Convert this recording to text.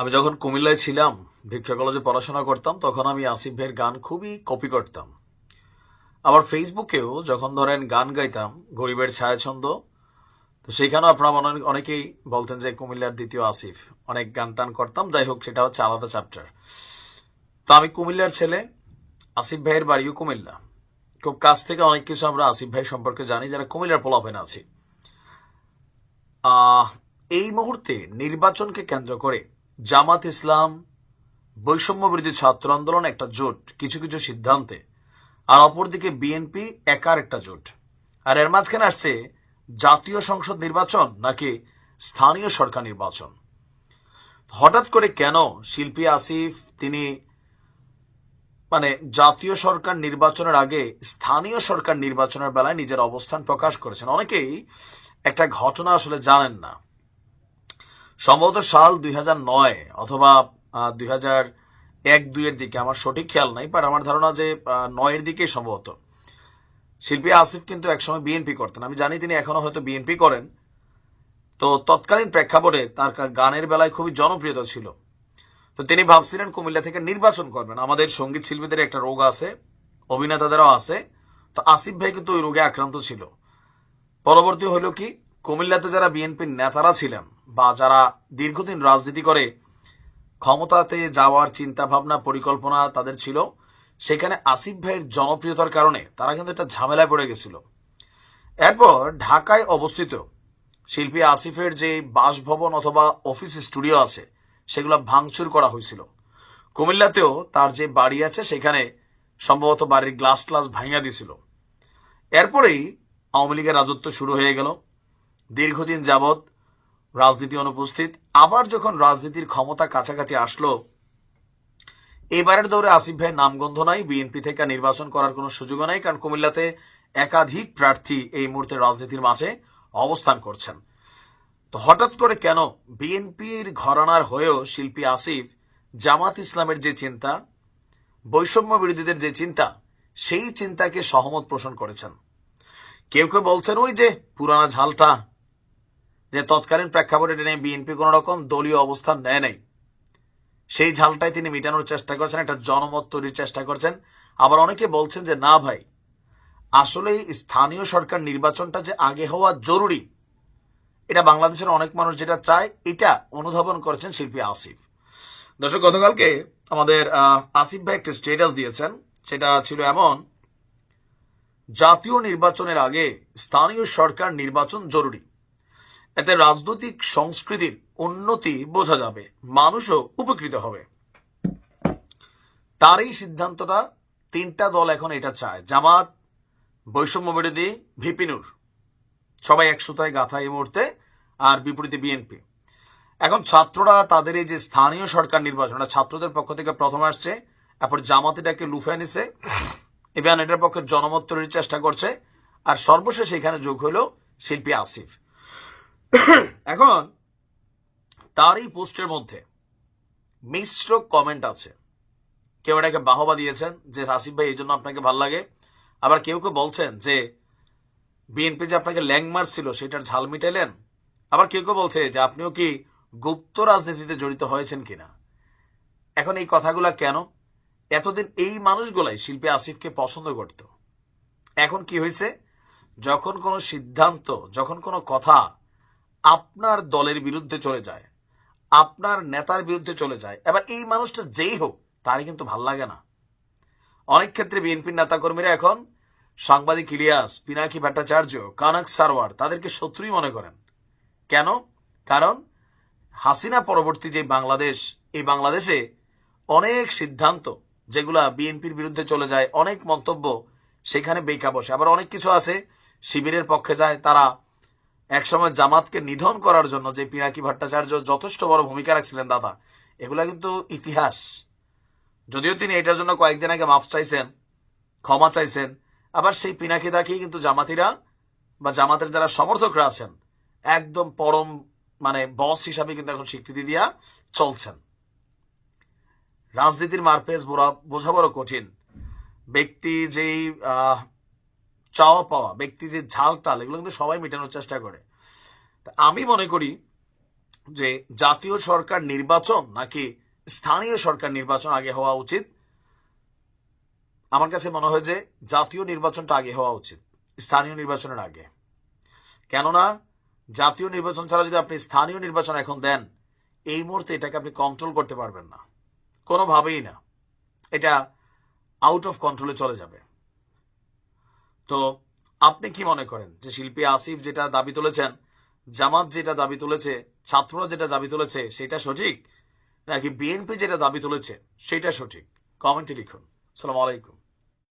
আমি যখন কুমিল্লায় ছিলাম, ভিক্টোরিয়া কলেজে পড়াশোনা করতাম, তখন আমি আসিফ ভাইয়ের গান খুবই কপি করতাম। আবার ফেসবুকেও যখন ধরেন গান গাইতাম, গরিবের ছায়াছন্দ, তো সেইখানেও আপনারা অনেকেই বলতেন যে কুমিল্লার দ্বিতীয় আসিফ। অনেক গান টান করতাম, যাই হোক সেটা হচ্ছে আলাদা চ্যাপ্টার। তো আমি কুমিল্লার ছেলে, আসিফ ভাইয়ের বাড়িও কুমিল্লা। খুব কাছ থেকে অনেক কিছু আমরা আসিফ ভাই সম্পর্কে জানি যারা কুমিল্লার পোলাপেন আছি। আহ এই মুহূর্তে নির্বাচনকে কেন্দ্র করে জামাত ইসলাম, বৈষম্য বিরোধী ছাত্র আন্দোলন একটা জোট কিছু কিছু সিদ্ধান্তে, আর অপরদিকে বিএনপি একার একটা জোট। আর এর মাঝখানে আসছে জাতীয় সংসদ নির্বাচন নাকি স্থানীয় সরকার নির্বাচন। হঠাৎ করে কেন শিল্পী আসিফ তিনি জাতীয় সরকার নির্বাচনের আগে স্থানীয় সরকার নির্বাচনের বেলায় নিজের অবস্থান প্রকাশ করেছেন? অনেকেই একটা ঘটনা আসলে জানেন না। সম্ভবত সাল 2009 অথবা 2001-2 এর দিকে, আমার সঠিক খেয়াল নাই, বাট আমার ধারণা যে 9 এর দিকে সম্ভবত শিল্পী আসিফ কিন্তু একসময় বিএনপি করতেন। আমি জানি তিনি এখনো হয়তো বিএনপি করেন। তো তৎকালীন প্রেক্ষাপটে তার গানের বেলায় খুবই জনপ্রিয়তা ছিল। তো তিনি ভাবছিলেন কুমিল্লা থেকে নির্বাচন করবেন। আমাদের সঙ্গীত শিল্পীদের একটা রোগ আছে, অভিনেতাদেরও আছে। তো আসিফ ভাই কিন্তু ওই রোগে আক্রান্ত ছিল। পরবর্তী হইল কি, কুমিল্লাতে যারা বিএনপির নেতারা ছিলেন বা যারা দীর্ঘদিন রাজনীতি করে ক্ষমতাতে যাওয়ার চিন্তা ভাবনা পরিকল্পনা তাদের ছিল, সেখানে আসিফ ভাইয়ের জনপ্রিয়তার কারণে তারা কিন্তু একটা ঝামেলায় পড়ে গেছিল। এরপর ঢাকায় অবস্থিত শিল্পী আসিফের যে বাসভবন অথবা অফিস স্টুডিও আছে সেগুলো ভাঙচুর করা হয়েছিল। কুমিল্লাতেও তার যে বাড়ি আছে সেখানে সম্ভবত বাড়ির গ্লাস ক্লাস ভাঙা দিছিল। এরপরেই আওয়ামী লীগের রাজত্ব শুরু হয়ে গেল। দীর্ঘদিন যাবৎ রাজনীতি অনুপস্থিত। আবার যখন রাজনীতির ক্ষমতা কাছাকাছি আসলো, এবারের দৌড়ে আসিফ ভাইয়ের নামগন্ধ নাই, বিএনপি থেকে নির্বাচন করার কোনো সুযোগও নাই, কারণ কুমিল্লাতে একাধিক প্রার্থী এই মুহূর্তে রাজনীতির মাঝে অবস্থান করছেন। তো হঠাৎ করে কেন বিএনপির ঘরানার হয়েও শিল্পী আসিফ জামাত ইসলামের যে চিন্তা, বৈষম্য বিরোধীদের যে চিন্তা, সেই চিন্তাকে সহমত পোষণ করেছেন? কেউ কেউ বলছেন ওই যে পুরানা ঝালটা, যে তৎকালীন প্রেক্ষাপটে নিয়ে বিএনপি কোন রকম দলীয় অবস্থান নেয় নাই, সেই ঝালটাই তিনি মেটানোর চেষ্টা করছেন, একটা জনমত তৈরির চেষ্টা করছেন। আবার অনেকে বলছেন যে না ভাই, আসলে স্থানীয় সরকার নির্বাচনটা যে আগে হওয়া জরুরি, এটা বাংলাদেশের অনেক মানুষ যেটা চায়, এটা অনুধাবন করেছেন শিল্পী আসিফ। দর্শক, গতকালকে আমাদের আসিফ ভাই একটা স্টেটাস দিয়েছেন, সেটা ছিল এমন: জাতীয় নির্বাচনের আগে স্থানীয় সরকার নির্বাচন জরুরি, এতে রাজনৈতিক সংস্কৃতির উন্নতি বোঝা যাবে, মানুষও উপকৃত হবে। তার এই সিদ্ধান্তটা তিনটা দল এখন এটা চায়, জামাত, বৈষম্য বিরোধী, ভিপিনুর, সবাই এক সুতায় গাথা এই মুহূর্তে, আর বিপরীতে বিএনপি। এখন ছাত্ররা তাদের এই যে স্থানীয় সরকার নির্বাচন, ছাত্রদের পক্ষ থেকে প্রথম আসছে, এরপর জামাত এটাকে লুফে নিছে, ইভেন এটার পক্ষে জনমত তৈরির চেষ্টা করছে, আর সর্বশেষ এখানে যোগ হইল শিল্পী আসিফ। এখন তার এই পোস্টের মধ্যে মিশ্র কমেন্ট আছে। কেউ এটাকে বাহবা দিয়েছেন যে আসিফ ভাই এই জন্য আপনাকে ভাল লাগে, আবার কেউ কেউ বলছেন যে বিএনপি যে আপনাকে ল্যাং মারছিল সেটার ঝাল মিটাইলেন, আবার কেউ কেউ বলছে যে আপনিও কি গুপ্ত রাজনীতিতে জড়িত হয়েছেন কিনা। এখন এই কথাগুলা কেন? এতদিন এই মানুষগুলাই শিল্পী আসিফকে পছন্দ করত। এখন কি হয়েছে, যখন কোনো সিদ্ধান্ত, যখন কোনো কথা আপনার দলের বিরুদ্ধে চলে যায়, আপনার নেতার বিরুদ্ধে চলে যায়, এবার এই মানুষটা যেই হোক তারই কিন্তু ভাল লাগে না। অনেক ক্ষেত্রে বিএনপির নেতাকর্মীরা এখন সাংবাদিক ইলিয়াস, পিনাকি ভট্টাচার্য, কানক সারওয়ার তাদেরকে শত্রুই মনে করেন। কেন? কারণ হাসিনা পরবর্তী যে বাংলাদেশ, এই বাংলাদেশে অনেক সিদ্ধান্ত যেগুলা বিএনপির বিরুদ্ধে চলে যায়, অনেক মন্তব্য সেখানে বেকা বসে। আবার অনেক কিছু আছে শিবিরের পক্ষে যায়, তারা একসময় জামাতকে নিধন করার জন্য যে পিনাকি ভট্টাচার্য যথেষ্ট বড় ভূমিকা রাখছিলেন দাদা, এগুলা কিন্তু ইতিহাস। যদিও তিনি এটার জন্য কয়েকদিন আগে মাফ চাইছেন, ক্ষমা চাইছেন, আবার সেই পিনাকি দাকেই কিন্তু জামাতিরা বা জামাতের যারা সমর্থকরা আছেন একদম পরম বস হিসাবে কিন্তু এখন স্বীকৃতি দিয়া চলছেন। রাজনীতির মারপেজ বোঝা বড় কঠিন। ব্যক্তি যেই চাওয়া পাওয়া, ব্যক্তি যে ঝাল টাল, এগুলো কিন্তু সবাই মেটানোর চেষ্টা করে। আমি মনে করি যে জাতীয় সরকার নির্বাচন নাকি স্থানীয় সরকার নির্বাচন আগে হওয়া উচিত? আমার কাছে মনে হয় যে জাতীয় নির্বাচনটা আগে হওয়া উচিত স্থানীয় নির্বাচনের আগে। কেননা জাতীয় নির্বাচন ছাড়া যদি আপনি স্থানীয় নির্বাচন এখন দেন, এই মুহূর্তে এটাকে আপনি কন্ট্রোল করতে পারবেন না, কোনোভাবেই না। এটা আউট অফ কন্ট্রোলে চলে যাবে। তো আপনি কি মনে করেন যে শিল্পী আসিফ যেটা দাবি তুলেছেন, জামাত যেটা দাবি তুলেছে, ছাত্ররা যেটা দাবি তুলেছে সেটা সঠিক, নাকি বিএনপি যেটা দাবি তুলেছে সেটা সঠিক? কমেন্টে লিখুন। আসসালামু আলাইকুম।